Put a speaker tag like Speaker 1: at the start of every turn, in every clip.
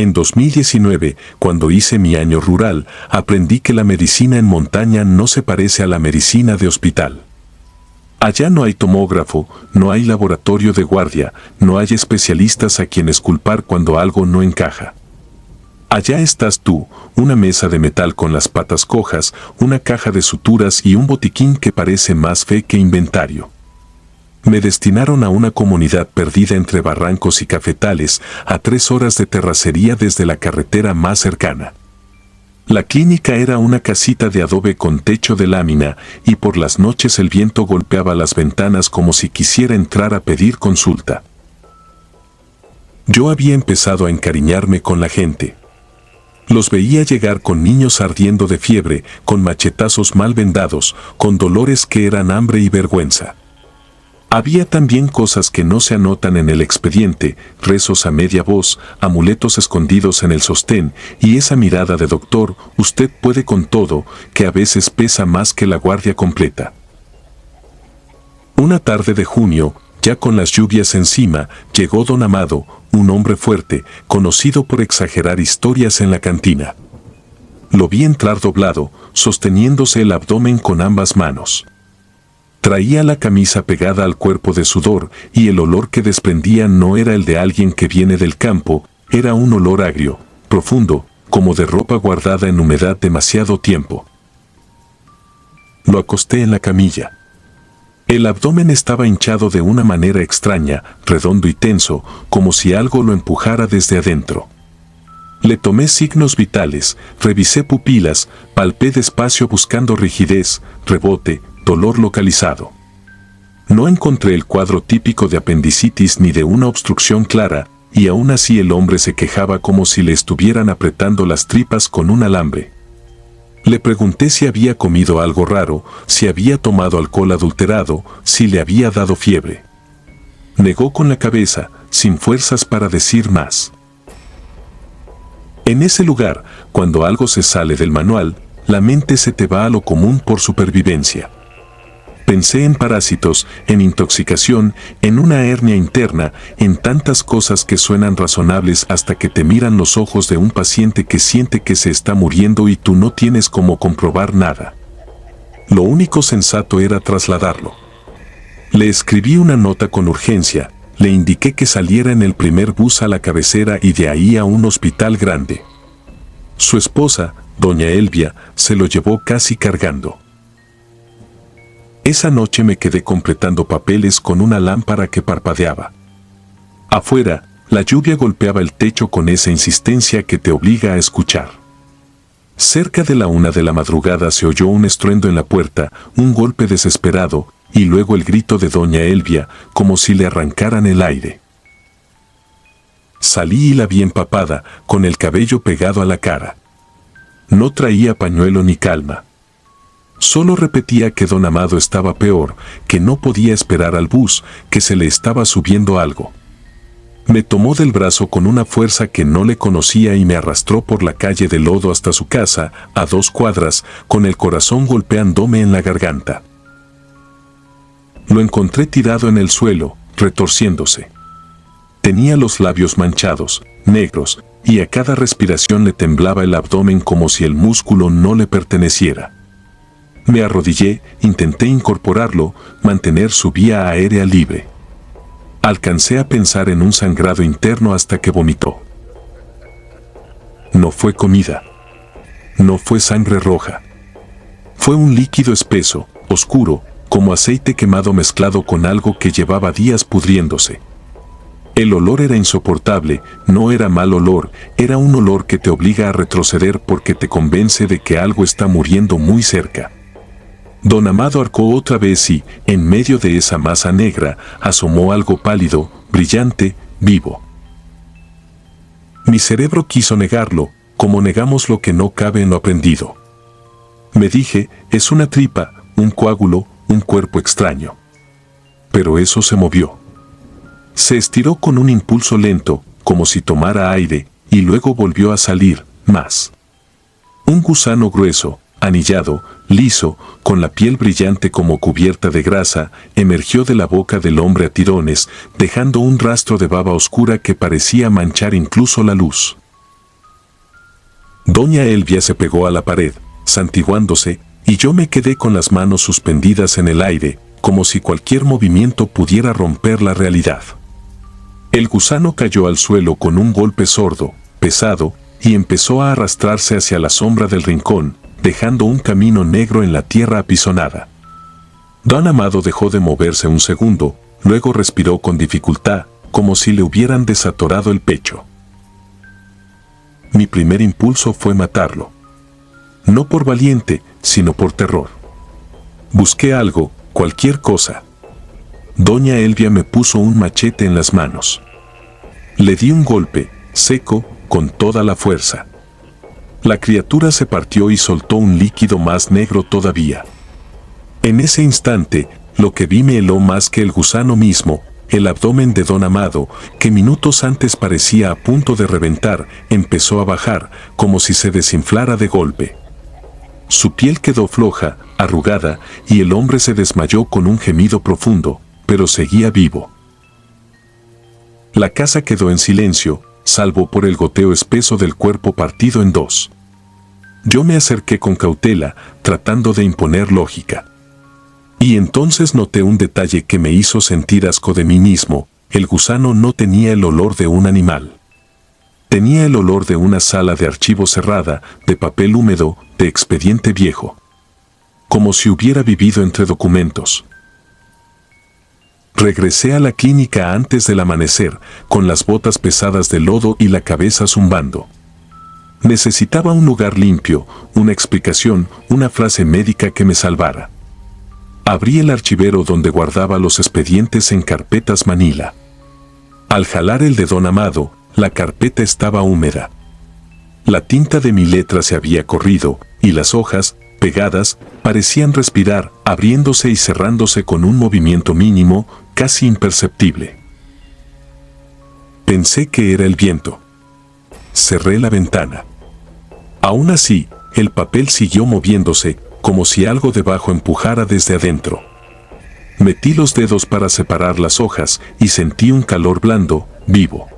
Speaker 1: En 2019, cuando hice mi año rural, aprendí que la medicina en montaña no se parece a la medicina de hospital. Allá no hay tomógrafo, no hay laboratorio de guardia, no hay especialistas a quienes culpar cuando algo no encaja. Allá estás tú, una mesa de metal con las patas cojas, una caja de suturas y un botiquín que parece más fe que inventario. Me destinaron a una comunidad perdida entre barrancos y cafetales, a 3 horas de terracería desde la carretera más cercana. La clínica era una casita de adobe con techo de lámina, y por las noches el viento golpeaba las ventanas como si quisiera entrar a pedir consulta. Yo había empezado a encariñarme con la gente. Los veía llegar con niños ardiendo de fiebre, con machetazos mal vendados, con dolores que eran hambre y vergüenza. Había también cosas que no se anotan en el expediente, rezos a media voz, amuletos escondidos en el sostén, y esa mirada de doctor, usted puede con todo, que a veces pesa más que la guardia completa. Una tarde de junio, ya con las lluvias encima, llegó don Amado, un hombre fuerte, conocido por exagerar historias en la cantina. Lo vi entrar doblado, sosteniéndose el abdomen con ambas manos. Traía la camisa pegada al cuerpo de sudor, y el olor que desprendía no era el de alguien que viene del campo, era un olor agrio, profundo, como de ropa guardada en humedad demasiado tiempo. Lo acosté en la camilla. El abdomen estaba hinchado de una manera extraña, redondo y tenso, como si algo lo empujara desde adentro. Le tomé signos vitales, revisé pupilas, palpé despacio buscando rigidez, rebote, dolor localizado. No encontré el cuadro típico de apendicitis ni de una obstrucción clara, y aún así el hombre se quejaba como si le estuvieran apretando las tripas con un alambre. Le pregunté si había comido algo raro, si había tomado alcohol adulterado, si le había dado fiebre. Negó con la cabeza, sin fuerzas para decir más. En ese lugar, cuando algo se sale del manual, la mente se te va a lo común por supervivencia. Pensé en parásitos, en intoxicación, en una hernia interna, en tantas cosas que suenan razonables hasta que te miran los ojos de un paciente que siente que se está muriendo y tú no tienes cómo comprobar nada. Lo único sensato era trasladarlo. Le escribí una nota con urgencia, le indiqué que saliera en el primer bus a la cabecera y de ahí a un hospital grande. Su esposa, doña Elvia, se lo llevó casi cargando. Esa noche me quedé completando papeles con una lámpara que parpadeaba. Afuera, la lluvia golpeaba el techo con esa insistencia que te obliga a escuchar. Cerca de la 1 de la madrugada se oyó un estruendo en la puerta, un golpe desesperado, y luego el grito de doña Elvia, como si le arrancaran el aire. Salí y la vi empapada, con el cabello pegado a la cara. No traía pañuelo ni calma. Solo repetía que don Amado estaba peor, que no podía esperar al bus, que se le estaba subiendo algo. Me tomó del brazo con una fuerza que no le conocía y me arrastró por la calle de lodo hasta su casa, a 2 cuadras, con el corazón golpeándome en la garganta. Lo encontré tirado en el suelo, retorciéndose. Tenía los labios manchados, negros, y a cada respiración le temblaba el abdomen como si el músculo no le perteneciera. Me arrodillé, intenté incorporarlo, mantener su vía aérea libre. Alcancé a pensar en un sangrado interno hasta que vomitó. No fue comida. No fue sangre roja. Fue un líquido espeso, oscuro, como aceite quemado mezclado con algo que llevaba días pudriéndose. El olor era insoportable, no era mal olor, era un olor que te obliga a retroceder porque te convence de que algo está muriendo muy cerca. Don Amado arcó otra vez y, en medio de esa masa negra, asomó algo pálido, brillante, vivo. Mi cerebro quiso negarlo, como negamos lo que no cabe en lo aprendido. Me dije, es una tripa, un coágulo, un cuerpo extraño. Pero eso se movió. Se estiró con un impulso lento, como si tomara aire, y luego volvió a salir, más. Un gusano grueso, anillado, liso, con la piel brillante como cubierta de grasa, emergió de la boca del hombre a tirones, dejando un rastro de baba oscura que parecía manchar incluso la luz. Doña Elvia se pegó a la pared, santiguándose, y yo me quedé con las manos suspendidas en el aire, como si cualquier movimiento pudiera romper la realidad. El gusano cayó al suelo con un golpe sordo, pesado, y empezó a arrastrarse hacia la sombra del rincón, dejando un camino negro en la tierra apisonada. Don Amado dejó de moverse un segundo, luego respiró con dificultad, como si le hubieran desatorado el pecho. Mi primer impulso fue matarlo. No por valiente, sino por terror. Busqué algo, cualquier cosa. Doña Elvia me puso un machete en las manos. Le di un golpe, seco, con toda la fuerza. La criatura se partió y soltó un líquido más negro todavía. En ese instante, lo que vi me heló más que el gusano mismo. El abdomen de Don Amado, que minutos antes parecía a punto de reventar, empezó a bajar, como si se desinflara de golpe. Su piel quedó floja, arrugada, y el hombre se desmayó con un gemido profundo, pero seguía vivo. La casa quedó en silencio, salvo por el goteo espeso del cuerpo partido en dos. Yo me acerqué con cautela, tratando de imponer lógica. Y entonces noté un detalle que me hizo sentir asco de mí mismo: el gusano no tenía el olor de un animal. Tenía el olor de una sala de archivo cerrada, de papel húmedo, de expediente viejo. Como si hubiera vivido entre documentos. Regresé a la clínica antes del amanecer, con las botas pesadas de lodo y la cabeza zumbando. Necesitaba un lugar limpio, una explicación, una frase médica que me salvara. Abrí el archivero donde guardaba los expedientes en carpetas manila. Al jalar el de Don Amado, la carpeta estaba húmeda. La tinta de mi letra se había corrido, y las hojas, pegadas, parecían respirar, abriéndose y cerrándose con un movimiento mínimo, casi imperceptible. Pensé que era el viento. Cerré la ventana. Aún así, el papel siguió moviéndose, como si algo debajo empujara desde adentro. Metí los dedos para separar las hojas y sentí un calor blando, vivo.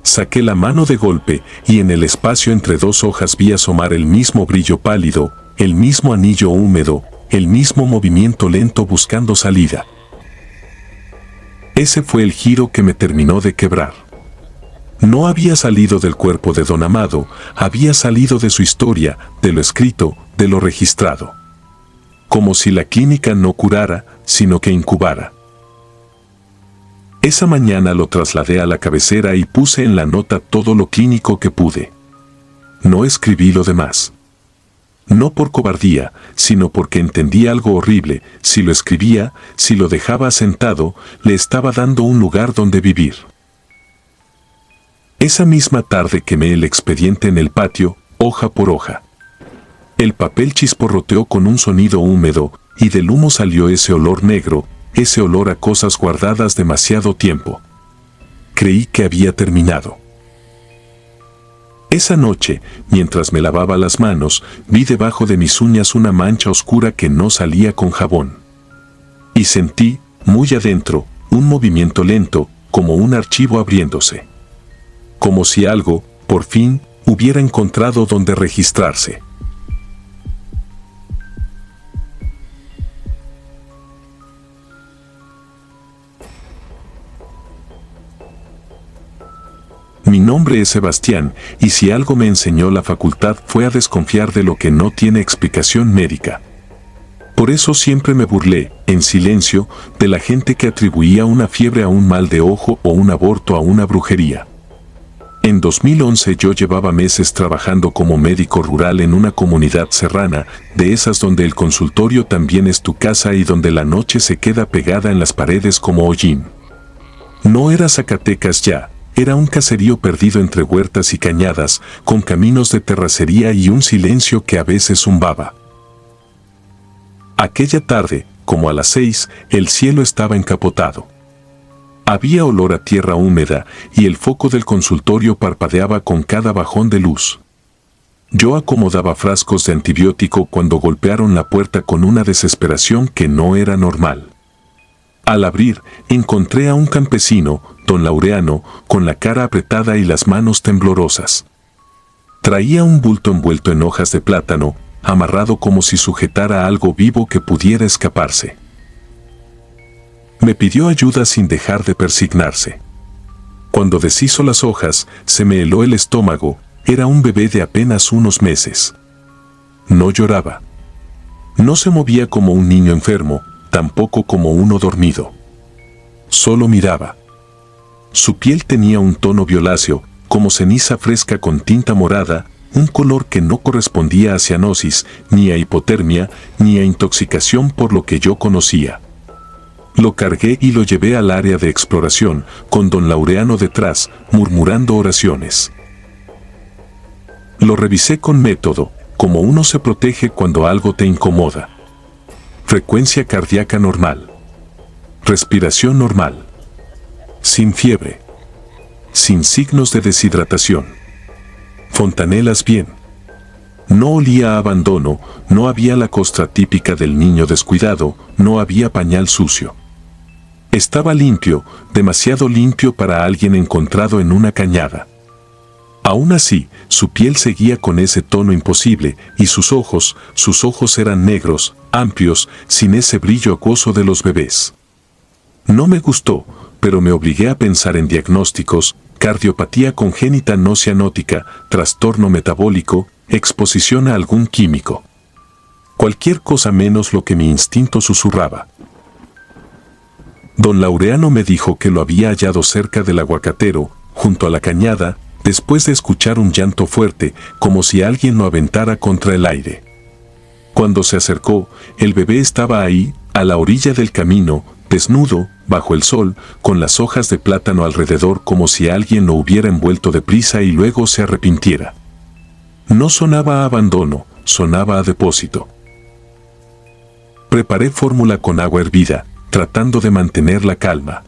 Speaker 1: Saqué la mano de golpe y en el espacio entre dos hojas vi asomar el mismo brillo pálido, el mismo anillo húmedo, el mismo movimiento lento buscando salida. Ese fue el giro que me terminó de quebrar. No había salido del cuerpo de Don Amado, había salido de su historia, de lo escrito, de lo registrado. Como si la clínica no curara, sino que incubara. Esa mañana lo trasladé a la cabecera y puse en la nota todo lo clínico que pude. No escribí lo demás. No por cobardía, sino porque entendí algo horrible: si lo escribía, si lo dejaba asentado, le estaba dando un lugar donde vivir. Esa misma tarde quemé el expediente en el patio, hoja por hoja. El papel chisporroteó con un sonido húmedo, y del humo salió ese olor negro, ese olor a cosas guardadas demasiado tiempo. Creí que había terminado. Esa noche, mientras me lavaba las manos, vi debajo de mis uñas una mancha oscura que no salía con jabón. Y sentí, muy adentro, un movimiento lento, como un archivo abriéndose. Como si algo, por fin, hubiera encontrado donde registrarse. Mi nombre es Sebastián, y si algo me enseñó la facultad fue a desconfiar de lo que no tiene explicación médica. Por eso siempre me burlé, en silencio, de la gente que atribuía una fiebre a un mal de ojo o un aborto a una brujería. En 2011 yo llevaba meses trabajando como médico rural en una comunidad serrana, de esas donde el consultorio también es tu casa y donde la noche se queda pegada en las paredes como hollín. No era Zacatecas ya. Era un caserío perdido entre huertas y cañadas, con caminos de terracería y un silencio que a veces zumbaba. Aquella tarde, como a las 6, el cielo estaba encapotado. Había olor a tierra húmeda y el foco del consultorio parpadeaba con cada bajón de luz. Yo acomodaba frascos de antibiótico cuando golpearon la puerta con una desesperación que no era normal. Al abrir, encontré a un campesino, don Laureano, con la cara apretada y las manos temblorosas. Traía un bulto envuelto en hojas de plátano, amarrado como si sujetara algo vivo que pudiera escaparse. Me pidió ayuda sin dejar de persignarse. Cuando deshizo las hojas, se me heló el estómago. Era un bebé de apenas unos meses. No lloraba. No se movía como un niño enfermo, tampoco como uno dormido. Solo miraba. Su piel tenía un tono violáceo, como ceniza fresca con tinta morada, un color que no correspondía a cianosis, ni a hipotermia, ni a intoxicación por lo que yo conocía. Lo cargué y lo llevé al área de exploración, con don Laureano detrás, murmurando oraciones. Lo revisé con método, como uno se protege cuando algo te incomoda. Frecuencia cardíaca normal. Respiración normal. Sin fiebre. Sin signos de deshidratación. Fontanelas bien. No olía a abandono, no había la costra típica del niño descuidado, no había pañal sucio. Estaba limpio, demasiado limpio para alguien encontrado en una cañada. Aún así, su piel seguía con ese tono imposible, y sus ojos eran negros, amplios, sin ese brillo acuoso de los bebés. No me gustó, pero me obligué a pensar en diagnósticos: cardiopatía congénita no cianótica, trastorno metabólico, exposición a algún químico. Cualquier cosa menos lo que mi instinto susurraba. Don Laureano me dijo que lo había hallado cerca del aguacatero, junto a la cañada, después de escuchar un llanto fuerte, como si alguien lo aventara contra el aire. Cuando se acercó, el bebé estaba ahí, a la orilla del camino, desnudo, bajo el sol, con las hojas de plátano alrededor, como si alguien lo hubiera envuelto deprisa y luego se arrepintiera. No sonaba a abandono, sonaba a depósito. Preparé fórmula con agua hervida, tratando de mantener la calma.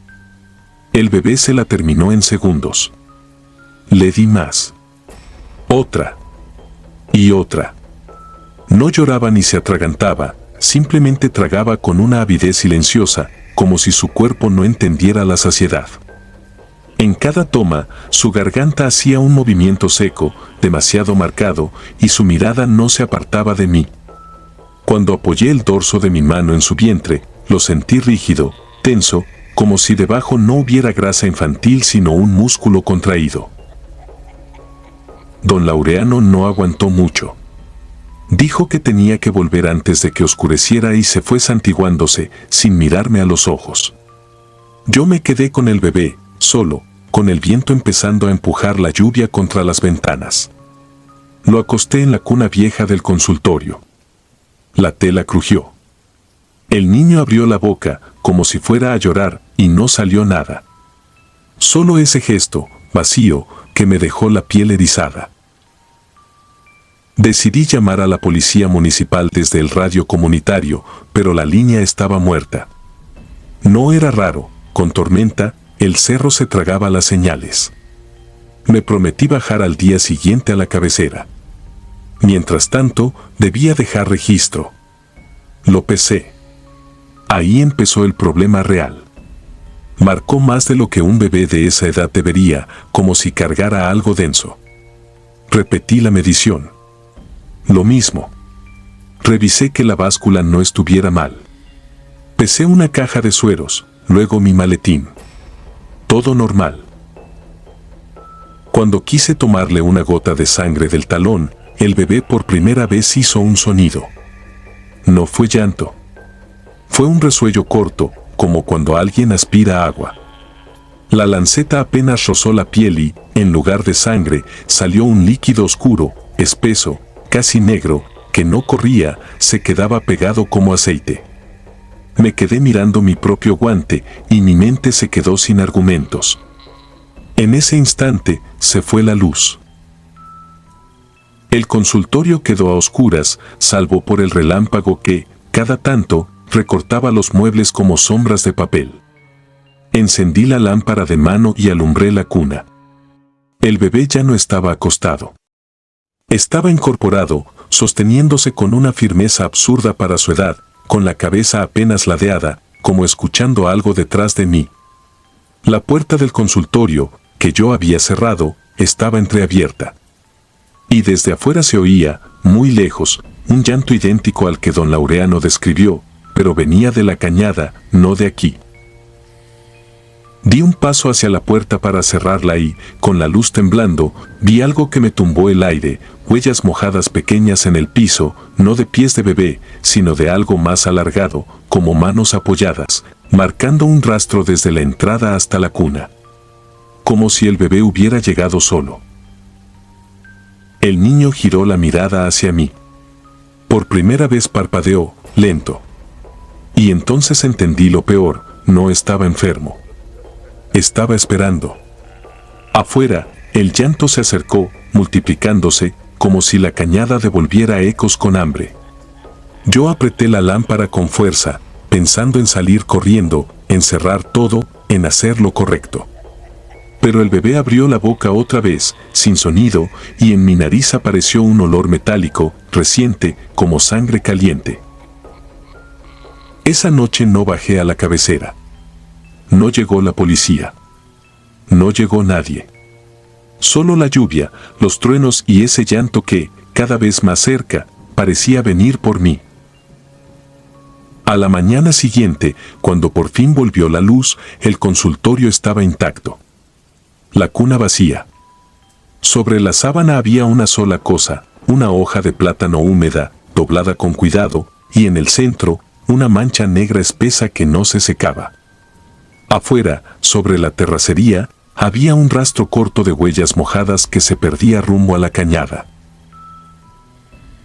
Speaker 1: El bebé se la terminó en segundos. Le di más. Otra. Y otra. No lloraba ni se atragantaba, simplemente tragaba con una avidez silenciosa, como si su cuerpo no entendiera la saciedad. En cada toma, su garganta hacía un movimiento seco, demasiado marcado, y su mirada no se apartaba de mí. Cuando apoyé el dorso de mi mano en su vientre, lo sentí rígido, tenso, como si debajo no hubiera grasa infantil sino un músculo contraído. Don Laureano no aguantó mucho. Dijo que tenía que volver antes de que oscureciera y se fue santiguándose, sin mirarme a los ojos. Yo me quedé con el bebé, solo, con el viento empezando a empujar la lluvia contra las ventanas. Lo acosté en la cuna vieja del consultorio. La tela crujió. El niño abrió la boca, como si fuera a llorar, y no salió nada. Solo ese gesto, vacío, que me dejó la piel erizada. Decidí llamar a la policía municipal desde el radio comunitario, pero la línea estaba muerta. No era raro, con tormenta, el cerro se tragaba las señales. Me prometí bajar al día siguiente a la cabecera. Mientras tanto, debía dejar registro. Lo pesé. Ahí empezó el problema real. Marcó más de lo que un bebé de esa edad debería, como si cargara algo denso. Repetí la medición. Lo mismo. Revisé que la báscula no estuviera mal. Pesé una caja de sueros, luego mi maletín. Todo normal. Cuando quise tomarle una gota de sangre del talón, el bebé por primera vez hizo un sonido. No fue llanto. Fue un resuello corto, como cuando alguien aspira agua. La lanceta apenas rozó la piel y, en lugar de sangre, salió un líquido oscuro, espeso, casi negro, que no corría, se quedaba pegado como aceite. Me quedé mirando mi propio guante y mi mente se quedó sin argumentos. En ese instante, se fue la luz. El consultorio quedó a oscuras, salvo por el relámpago que, cada tanto, recortaba los muebles como sombras de papel. Encendí la lámpara de mano y alumbré la cuna. El bebé ya no estaba acostado. Estaba incorporado, sosteniéndose con una firmeza absurda para su edad, con la cabeza apenas ladeada, como escuchando algo detrás de mí. La puerta del consultorio, que yo había cerrado, estaba entreabierta. Y desde afuera se oía, muy lejos, un llanto idéntico al que don Laureano describió, pero venía de la cañada, no de aquí. Di un paso hacia la puerta para cerrarla y, con la luz temblando, vi algo que me tumbó el aire, huellas mojadas pequeñas en el piso, no de pies de bebé, sino de algo más alargado, como manos apoyadas, marcando un rastro desde la entrada hasta la cuna. Como si el bebé hubiera llegado solo. El niño giró la mirada hacia mí. Por primera vez parpadeó, lento. Y entonces entendí lo peor, no estaba enfermo. Estaba esperando. Afuera, el llanto se acercó, multiplicándose, como si la cañada devolviera ecos con hambre. Yo apreté la lámpara con fuerza, pensando en salir corriendo, en cerrar todo, en hacer lo correcto. Pero el bebé abrió la boca otra vez, sin sonido, y en mi nariz apareció un olor metálico, reciente, como sangre caliente. Esa noche no bajé a la cabecera. No llegó la policía. No llegó nadie. Solo la lluvia, los truenos y ese llanto que, cada vez más cerca, parecía venir por mí. A la mañana siguiente, cuando por fin volvió la luz, el consultorio estaba intacto. La cuna vacía. Sobre la sábana había una sola cosa, una hoja de plátano húmeda, doblada con cuidado, y en el centro, una mancha negra espesa que no se secaba. Afuera, sobre la terracería, había un rastro corto de huellas mojadas que se perdía rumbo a la cañada.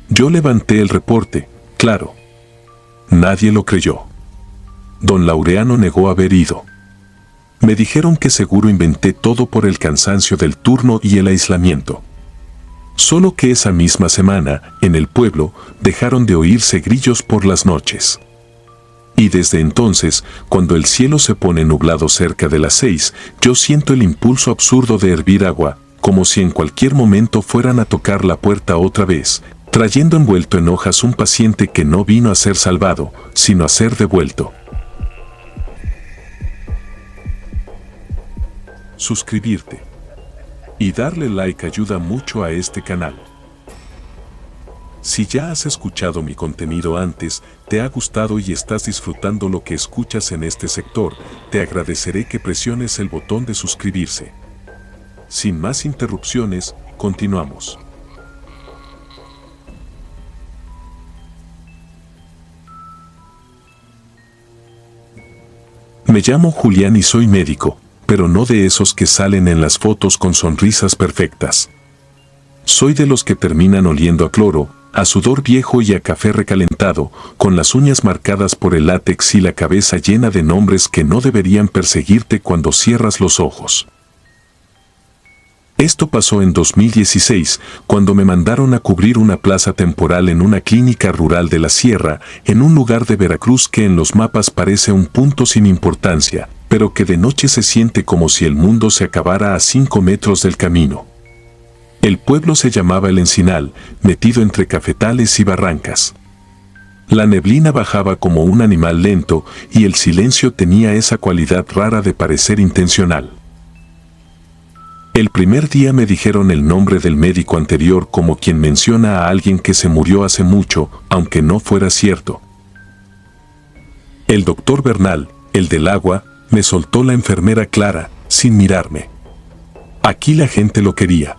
Speaker 1: Yo levanté el reporte, claro. Nadie lo creyó. Don Laureano negó haber ido. Me dijeron que seguro inventé todo por el cansancio del turno y el aislamiento. Solo que esa misma semana, en el pueblo, dejaron de oírse grillos por las noches. Y desde entonces, cuando el cielo se pone nublado cerca de las 6, yo siento el impulso absurdo de hervir agua, como si en cualquier momento fueran a tocar la puerta otra vez, trayendo envuelto en hojas un paciente que no vino a ser salvado, sino a ser devuelto. Suscribirte y darle like ayuda mucho a este canal. Si ya has escuchado mi contenido antes, te ha gustado y estás disfrutando lo que escuchas en este sector, te agradeceré que presiones el botón de suscribirse. Sin más interrupciones, continuamos. Me llamo Julián y soy médico, pero no de esos que salen en las fotos con sonrisas perfectas. Soy de los que terminan oliendo a cloro, a sudor viejo y a café recalentado, con las uñas marcadas por el látex y la cabeza llena de nombres que no deberían perseguirte cuando cierras los ojos. Esto pasó en 2016, cuando me mandaron a cubrir una plaza temporal en una clínica rural de la sierra, en un lugar de Veracruz que en los mapas parece un punto sin importancia, pero que de noche se siente como si el mundo se acabara a 5 metros del camino. El pueblo se llamaba El Encinal, metido entre cafetales y barrancas. La neblina bajaba como un animal lento y el silencio tenía esa cualidad rara de parecer intencional. El primer día me dijeron el nombre del médico anterior como quien menciona a alguien que se murió hace mucho, aunque no fuera cierto. El doctor Bernal, el del agua, me soltó la enfermera Clara, sin mirarme. Aquí la gente lo quería.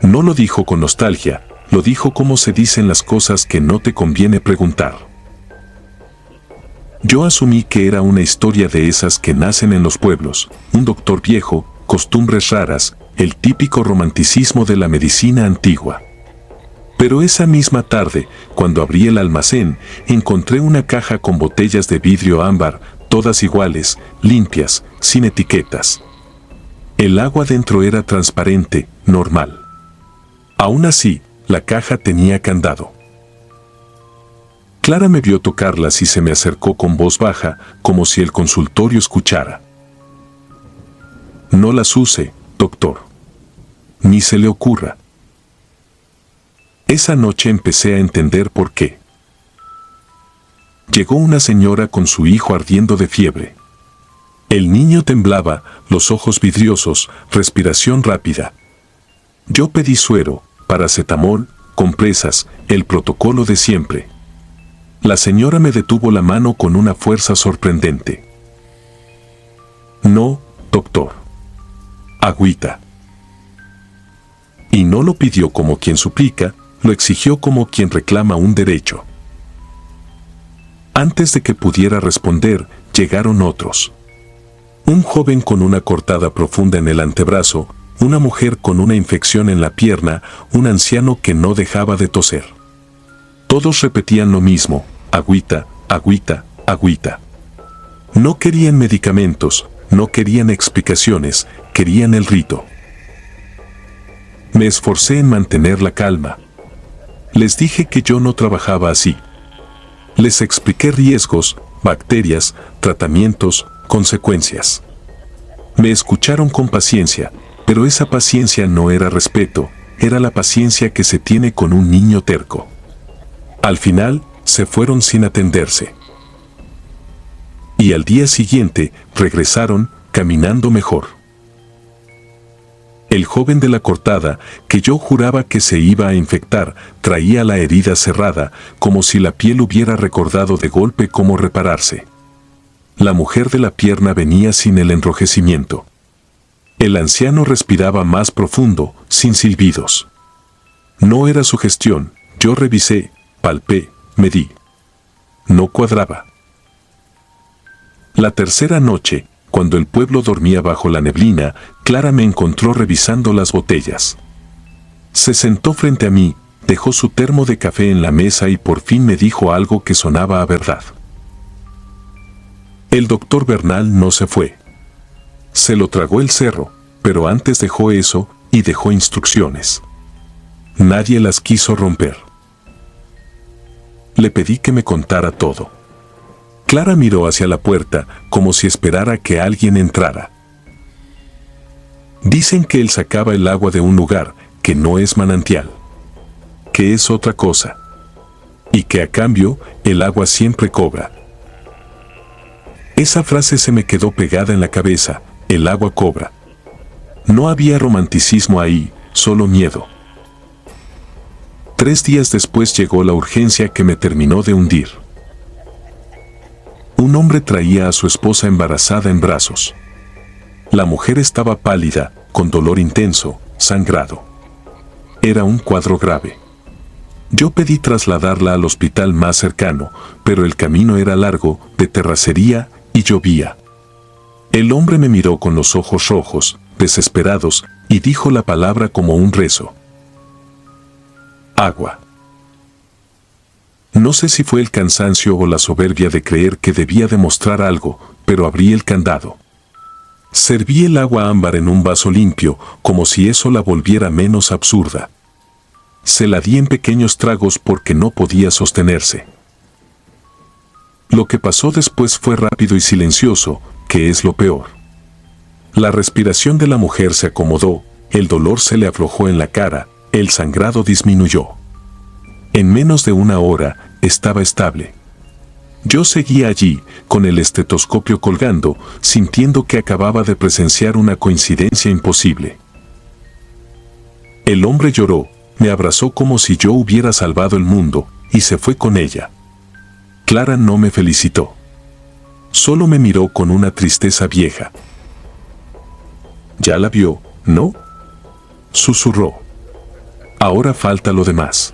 Speaker 1: No lo dijo con nostalgia, lo dijo como se dicen las cosas que no te conviene preguntar. Yo asumí que era una historia de esas que nacen en los pueblos, un doctor viejo, costumbres raras, el típico romanticismo de la medicina antigua. Pero esa misma tarde, cuando abrí el almacén, encontré una caja con botellas de vidrio ámbar, todas iguales, limpias, sin etiquetas. El agua dentro era transparente, normal. Aún así, la caja tenía candado. Clara me vio tocarlas y se me acercó con voz baja, como si el consultorio escuchara. No las use, doctor. Ni se le ocurra. Esa noche empecé a entender por qué. Llegó una señora con su hijo ardiendo de fiebre. El niño temblaba, los ojos vidriosos, respiración rápida. Yo pedí suero, paracetamol, compresas, el protocolo de siempre. La señora me detuvo la mano con una fuerza sorprendente. No, doctor. Agüita. Y no lo pidió como quien suplica, lo exigió como quien reclama un derecho. Antes de que pudiera responder, llegaron otros. Un joven con una cortada profunda en el antebrazo, una mujer con una infección en la pierna, un anciano que no dejaba de toser. Todos repetían lo mismo: agüita, agüita, agüita. No querían medicamentos, no querían explicaciones, querían el rito. Me esforcé en mantener la calma. Les dije que yo no trabajaba así. Les expliqué riesgos, bacterias, tratamientos, consecuencias. Me escucharon con paciencia, pero esa paciencia no era respeto, era la paciencia que se tiene con un niño terco. Al final, se fueron sin atenderse. Y al día siguiente, regresaron, caminando mejor. El joven de la cortada, que yo juraba que se iba a infectar, traía la herida cerrada, como si la piel hubiera recordado de golpe cómo repararse. La mujer de la pierna venía sin el enrojecimiento. El anciano respiraba más profundo, sin silbidos. No era sugestión, yo revisé, palpé, medí. No cuadraba. La tercera noche, cuando el pueblo dormía bajo la neblina, Clara me encontró revisando las botellas. Se sentó frente a mí, dejó su termo de café en la mesa y por fin me dijo algo que sonaba a verdad. El doctor Bernal no se fue. Se lo tragó el cerro, pero antes dejó eso y dejó instrucciones. Nadie las quiso romper. Le pedí que me contara todo. Clara miró hacia la puerta como si esperara que alguien entrara. Dicen que él sacaba el agua de un lugar que no es manantial, que es otra cosa, y que a cambio el agua siempre cobra. Esa frase se me quedó pegada en la cabeza: el agua cobra. No había romanticismo ahí, solo miedo. 3 días después llegó la urgencia que me terminó de hundir. Un hombre traía a su esposa embarazada en brazos. La mujer estaba pálida, con dolor intenso, sangrado. Era un cuadro grave. Yo pedí trasladarla al hospital más cercano, pero el camino era largo, de terracería, y llovía. El hombre me miró con los ojos rojos, desesperados, y dijo la palabra como un rezo: agua. No sé si fue el cansancio o la soberbia de creer que debía demostrar algo, pero abrí el candado. Serví el agua ámbar en un vaso limpio, como si eso la volviera menos absurda. Se la di en pequeños tragos porque no podía sostenerse. Lo que pasó después fue rápido y silencioso, que es lo peor. La respiración de la mujer se acomodó, el dolor se le aflojó en la cara, el sangrado disminuyó. En menos de 1 hora, estaba estable. Yo seguía allí, con el estetoscopio colgando, sintiendo que acababa de presenciar una coincidencia imposible. El hombre lloró, me abrazó como si yo hubiera salvado el mundo, y se fue con ella. Clara no me felicitó. Solo me miró con una tristeza vieja. ¿Ya la vio, no?, susurró. Ahora falta lo demás.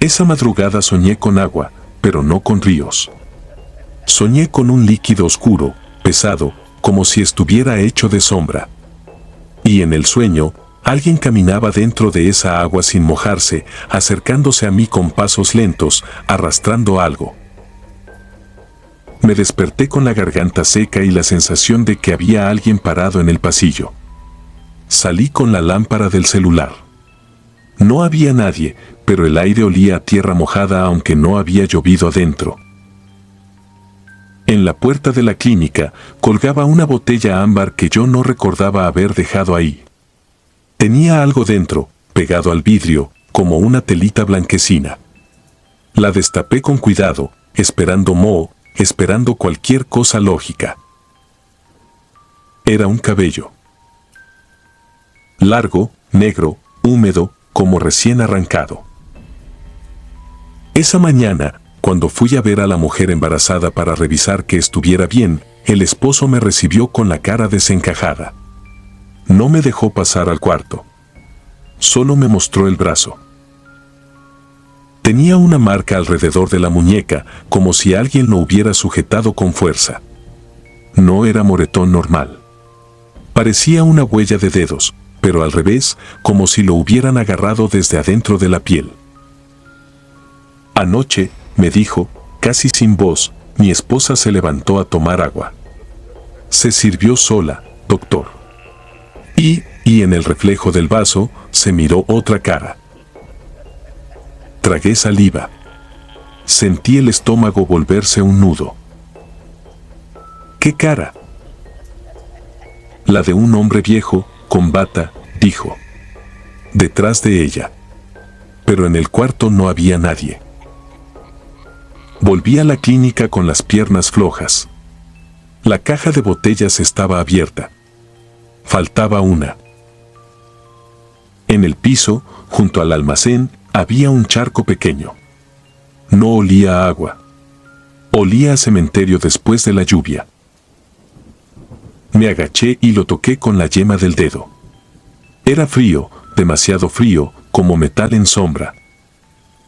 Speaker 1: Esa madrugada soñé con agua, pero no con ríos. Soñé con un líquido oscuro, pesado, como si estuviera hecho de sombra. Y en el sueño, alguien caminaba dentro de esa agua sin mojarse, acercándose a mí con pasos lentos, arrastrando algo. Me desperté con la garganta seca y la sensación de que había alguien parado en el pasillo. Salí con la lámpara del celular. No había nadie, pero el aire olía a tierra mojada aunque no había llovido adentro. En la puerta de la clínica colgaba una botella ámbar que yo no recordaba haber dejado ahí. Tenía algo dentro, pegado al vidrio, como una telita blanquecina. La destapé con cuidado, esperando moho, esperando cualquier cosa lógica. Era un cabello. largo, negro, húmedo, como recién arrancado. Esa mañana, cuando fui a ver a la mujer embarazada para revisar que estuviera bien, el esposo me recibió con la cara desencajada. No me dejó pasar al cuarto. Solo me mostró el brazo. Tenía una marca alrededor de la muñeca, como si alguien lo hubiera sujetado con fuerza. No era moretón normal. Parecía una huella de dedos, pero al revés, como si lo hubieran agarrado desde adentro de la piel. Anoche, me dijo, casi sin voz, mi esposa se levantó a tomar agua. Se sirvió sola, doctor. Y en el reflejo del vaso, se miró otra cara. Tragué saliva. Sentí el estómago volverse un nudo. ¿Qué cara? La de un hombre viejo, con bata, dijo. Detrás de ella. Pero en el cuarto no había nadie. Volví a la clínica con las piernas flojas. La caja de botellas estaba abierta. Faltaba una. En el piso, junto al almacén, había un charco pequeño. No olía a agua. Olía a cementerio después de la lluvia. Me agaché y lo toqué con la yema del dedo. Era frío, demasiado frío, como metal en sombra.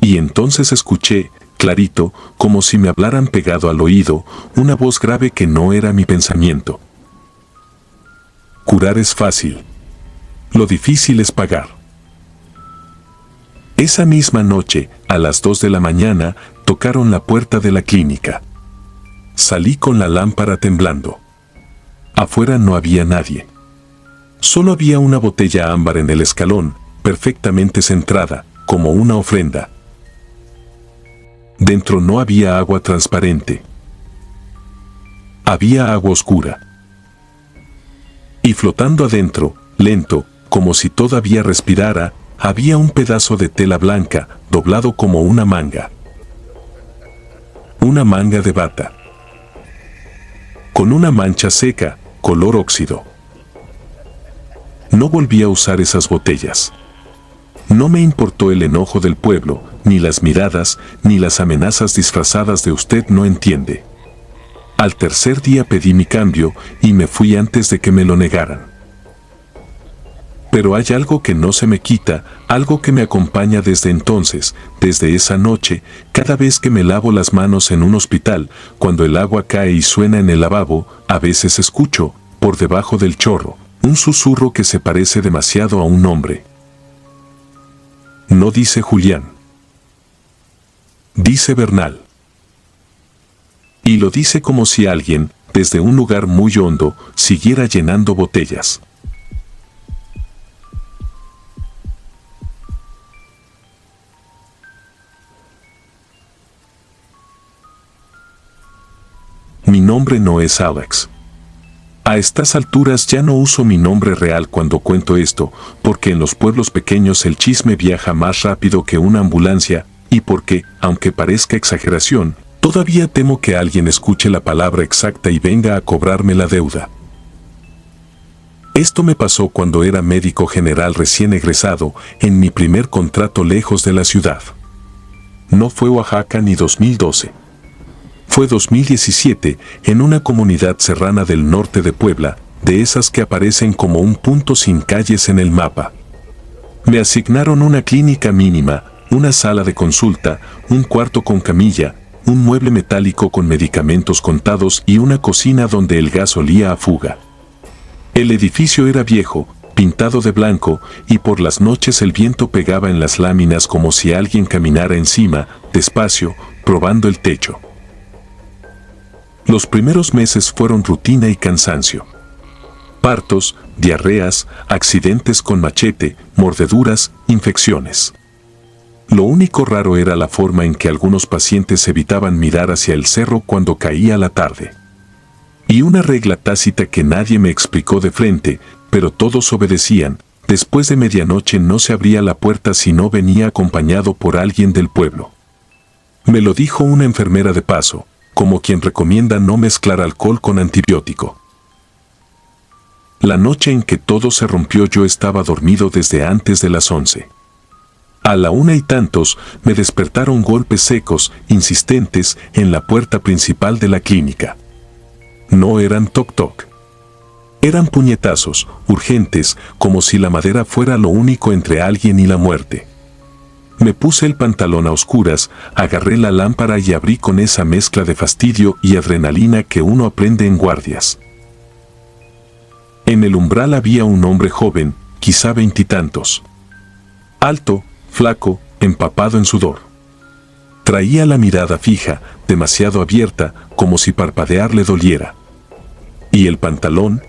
Speaker 1: Y entonces escuché, clarito, como si me hablaran pegado al oído, una voz grave que no era mi pensamiento. Curar es fácil. Lo difícil es pagar. Esa misma noche, a las 2 de la mañana, tocaron la puerta de la clínica. Salí con la lámpara temblando. Afuera no había nadie. Solo había una botella ámbar en el escalón, perfectamente centrada, como una ofrenda. Dentro no había agua transparente. Había agua oscura. Y flotando adentro, lento, como si todavía respirara, había un pedazo de tela blanca, doblado como una manga. Una manga de bata. Con una mancha seca, color óxido. No volví a usar esas botellas. No me importó el enojo del pueblo, ni las miradas, ni las amenazas disfrazadas de usted no entiende. Al tercer día pedí mi cambio y me fui antes de que me lo negaran. Pero hay algo que no se me quita, algo que me acompaña desde entonces, desde esa noche, cada vez que me lavo las manos en un hospital, cuando el agua cae y suena en el lavabo, a veces escucho, por debajo del chorro, un susurro que se parece demasiado a un nombre. No dice Julián. Dice Bernal. Y lo dice como si alguien, desde un lugar muy hondo, siguiera llenando botellas. Mi nombre no es Alex. A estas alturas ya no uso mi nombre real cuando cuento esto, porque en los pueblos pequeños el chisme viaja más rápido que una ambulancia, y porque, aunque parezca exageración, todavía temo que alguien escuche la palabra exacta y venga a cobrarme la deuda. Esto me pasó cuando era médico general recién egresado, en mi primer contrato lejos de la ciudad. No fue Oaxaca ni 2012. Fue 2017, en una comunidad serrana del norte de Puebla, de esas que aparecen como un punto sin calles en el mapa. Me asignaron una clínica mínima, una sala de consulta, un cuarto con camilla, un mueble metálico con medicamentos contados y una cocina donde el gas olía a fuga. El edificio era viejo, pintado de blanco, y por las noches el viento pegaba en las láminas como si alguien caminara encima, despacio, probando el techo. Los primeros meses fueron rutina y cansancio. Partos, diarreas, accidentes con machete, mordeduras, infecciones. Lo único raro era la forma en que algunos pacientes evitaban mirar hacia el cerro cuando caía la tarde. Y una regla tácita que nadie me explicó de frente, pero todos obedecían: después de medianoche no se abría la puerta si no venía acompañado por alguien del pueblo. Me lo dijo una enfermera de paso, como quien recomienda no mezclar alcohol con antibiótico. La noche en que todo se rompió yo estaba dormido desde antes de las 11. A la 1:00 me despertaron golpes secos, insistentes, en la puerta principal de la clínica. No eran toc-toc. Eran puñetazos, urgentes, como si la madera fuera lo único entre alguien y la muerte. Me puse el pantalón a oscuras, agarré la lámpara y abrí con esa mezcla de fastidio y adrenalina que uno aprende en guardias. En el umbral había un hombre joven, quizá 20 y tantos. Alto, flaco, empapado en sudor. Traía la mirada fija, demasiado abierta, como si parpadear le doliera. Y el pantalón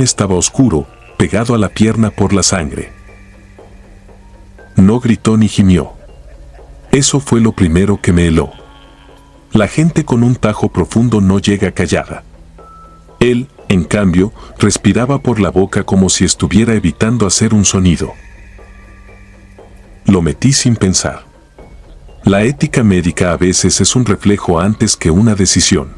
Speaker 1: estaba oscuro, pegado a la pierna por la sangre. No gritó ni gimió. Eso fue lo primero que me heló. La gente con un tajo profundo no llega callada. Él, en cambio, respiraba por la boca como si estuviera evitando hacer un sonido. Lo metí sin pensar. La ética médica a veces es un reflejo antes que una decisión.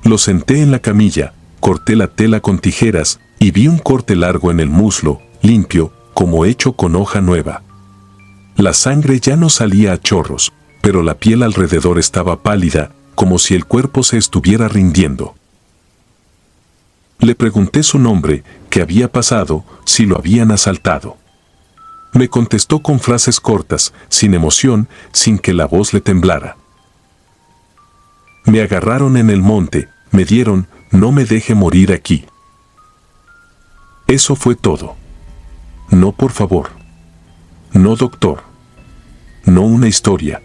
Speaker 1: Lo senté en la camilla, corté la tela con tijeras y vi un corte largo en el muslo, limpio, como hecho con hoja nueva. La sangre ya no salía a chorros, pero la piel alrededor estaba pálida, como si el cuerpo se estuviera rindiendo. Le pregunté su nombre, qué había pasado, si lo habían asaltado. Me contestó con frases cortas, sin emoción, sin que la voz le temblara. Me agarraron en el monte, me dieron, no me deje morir aquí. Eso fue todo. No, por favor. No, doctor. No una historia.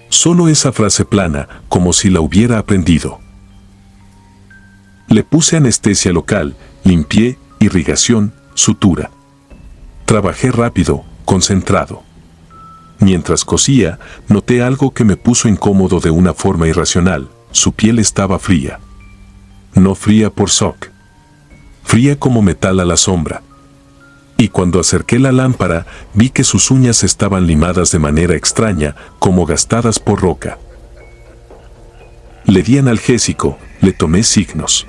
Speaker 1: Solo esa frase plana, como si la hubiera aprendido. Le puse anestesia local, limpié, irrigación, sutura. Trabajé rápido, concentrado. Mientras cosía, noté algo que me puso incómodo de una forma irracional. Su piel estaba fría. No fría por shock. Fría como metal a la sombra. Y cuando acerqué la lámpara, vi que sus uñas estaban limadas de manera extraña, como gastadas por roca. Le di analgésico, le tomé signos.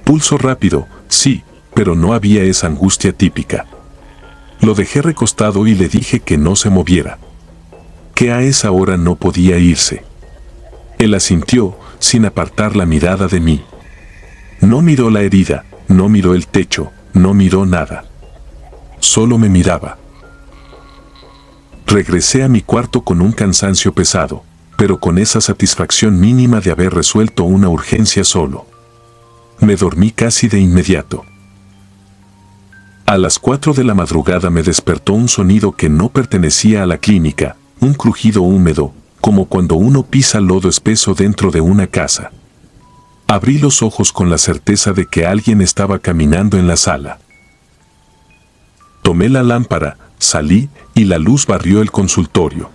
Speaker 1: Pulso rápido, sí, pero no había esa angustia típica. Lo dejé recostado y le dije que no se moviera. Que a esa hora no podía irse. Él asintió, sin apartar la mirada de mí. No miró la herida, no miró el techo, no miró nada. Solo me miraba. Regresé a mi cuarto con un cansancio pesado, pero con esa satisfacción mínima de haber resuelto una urgencia solo. Me dormí casi de inmediato. A las 4 de la madrugada me despertó un sonido que no pertenecía a la clínica, un crujido húmedo, como cuando uno pisa lodo espeso dentro de una casa. Abrí los ojos con la certeza de que alguien estaba caminando en la sala. Tomé la lámpara, salí y la luz barrió el consultorio.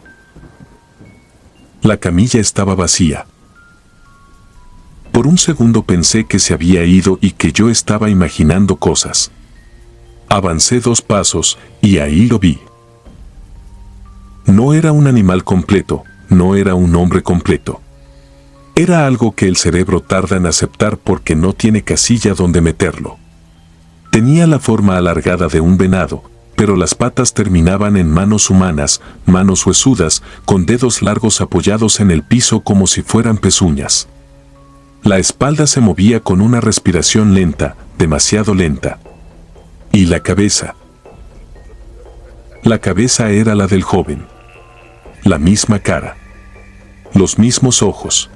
Speaker 1: La camilla estaba vacía. Por un segundo pensé que se había ido y que yo estaba imaginando cosas. Avancé 2 pasos y ahí lo vi. No era un animal completo, no era un hombre completo. Era algo que el cerebro tarda en aceptar porque no tiene casilla donde meterlo. Tenía la forma alargada de un venado, pero las patas terminaban en manos humanas, manos huesudas, con dedos largos apoyados en el piso como si fueran pezuñas. La espalda se movía con una respiración lenta, demasiado lenta. ¿Y la cabeza? La cabeza era la del joven. La misma cara. Los mismos ojos.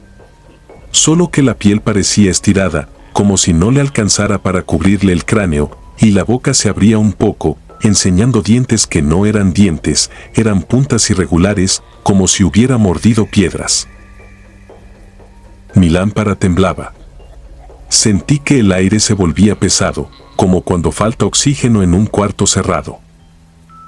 Speaker 1: Solo que la piel parecía estirada, como si no le alcanzara para cubrirle el cráneo, y la boca se abría un poco, enseñando dientes que no eran dientes, eran puntas irregulares, como si hubiera mordido piedras. Mi lámpara temblaba. Sentí que el aire se volvía pesado, como cuando falta oxígeno en un cuarto cerrado.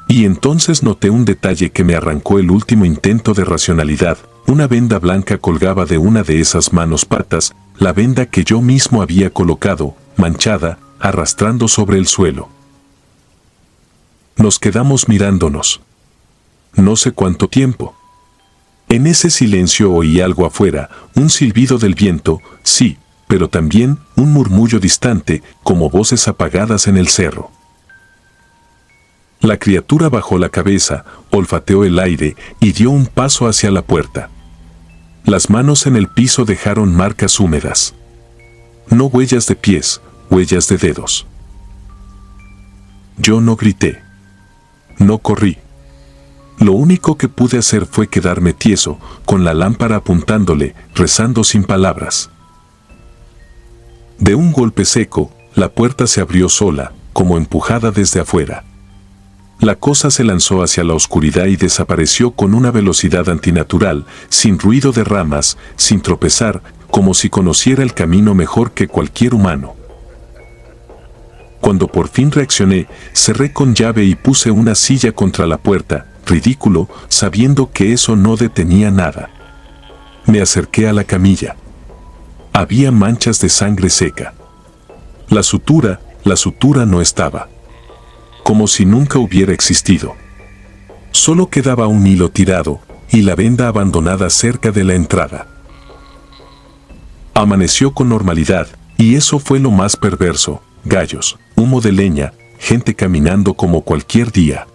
Speaker 1: Y entonces noté un detalle que me arrancó el último intento de racionalidad. Una venda blanca colgaba de una de esas manos patas, la venda que yo mismo había colocado, manchada, arrastrando sobre el suelo. Nos quedamos mirándonos. No sé cuánto tiempo. En ese silencio oí algo afuera, un silbido del viento, sí, pero también un murmullo distante, como voces apagadas en el cerro. La criatura bajó la cabeza, olfateó el aire y dio un paso hacia la puerta. Las manos en el piso dejaron marcas húmedas. No huellas de pies, huellas de dedos. Yo no grité. No corrí. Lo único que pude hacer fue quedarme tieso, con la lámpara apuntándole, rezando sin palabras. De un golpe seco, la puerta se abrió sola, como empujada desde afuera. La cosa se lanzó hacia la oscuridad y desapareció con una velocidad antinatural, sin ruido de ramas, sin tropezar, como si conociera el camino mejor que cualquier humano. Cuando por fin reaccioné, cerré con llave y puse una silla contra la puerta, ridículo, sabiendo que eso no detenía nada. Me acerqué a la camilla. Había manchas de sangre seca. La sutura no estaba. Como si nunca hubiera existido. Solo quedaba un hilo tirado y la venda abandonada cerca de la entrada. Amaneció con normalidad, y eso fue lo más perverso: gallos, humo de leña, gente caminando como cualquier día.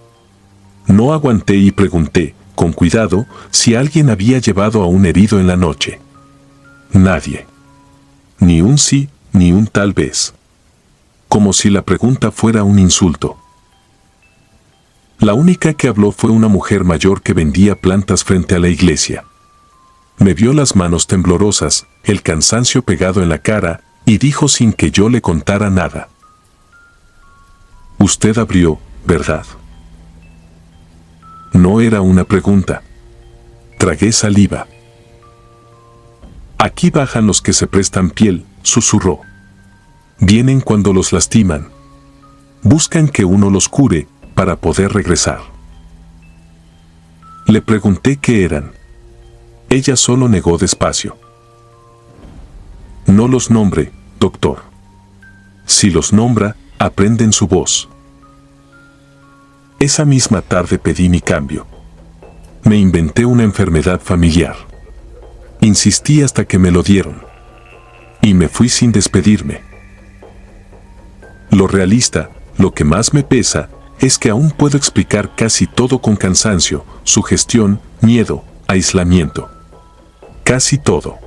Speaker 1: No aguanté y pregunté, con cuidado, si alguien había llevado a un herido en la noche. Nadie. Ni un sí, ni un tal vez. Como si la pregunta fuera un insulto. La única que habló fue una mujer mayor que vendía plantas frente a la iglesia. Me vio las manos temblorosas, el cansancio pegado en la cara, y dijo sin que yo le contara nada: «Usted abrió, ¿verdad?». No era una pregunta. Tragué saliva. «Aquí bajan los que se prestan piel», susurró. «Vienen cuando los lastiman. Buscan que uno los cure para poder regresar». Le pregunté qué eran. Ella solo negó despacio. «No los nombre, doctor. Si los nombra, aprenden su voz». Esa misma tarde pedí mi cambio. Me inventé una enfermedad familiar. Insistí hasta que me lo dieron. Y me fui sin despedirme. Lo realista, lo que más me pesa, es que aún puedo explicar casi todo con cansancio, sugestión, miedo, aislamiento. Casi todo.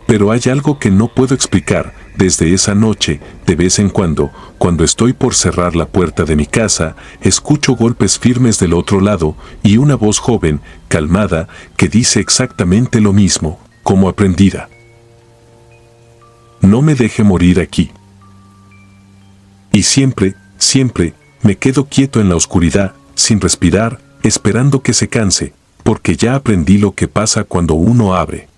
Speaker 1: Pero hay algo que no puedo explicar. Desde esa noche, de vez en cuando estoy por cerrar la puerta de mi casa, escucho golpes firmes del otro lado y una voz joven, calmada, que dice exactamente lo mismo, como aprendida: «No me deje morir aquí». Y siempre, me quedo quieto en la oscuridad, sin respirar, esperando que se canse, porque ya aprendí lo que pasa cuando uno abre.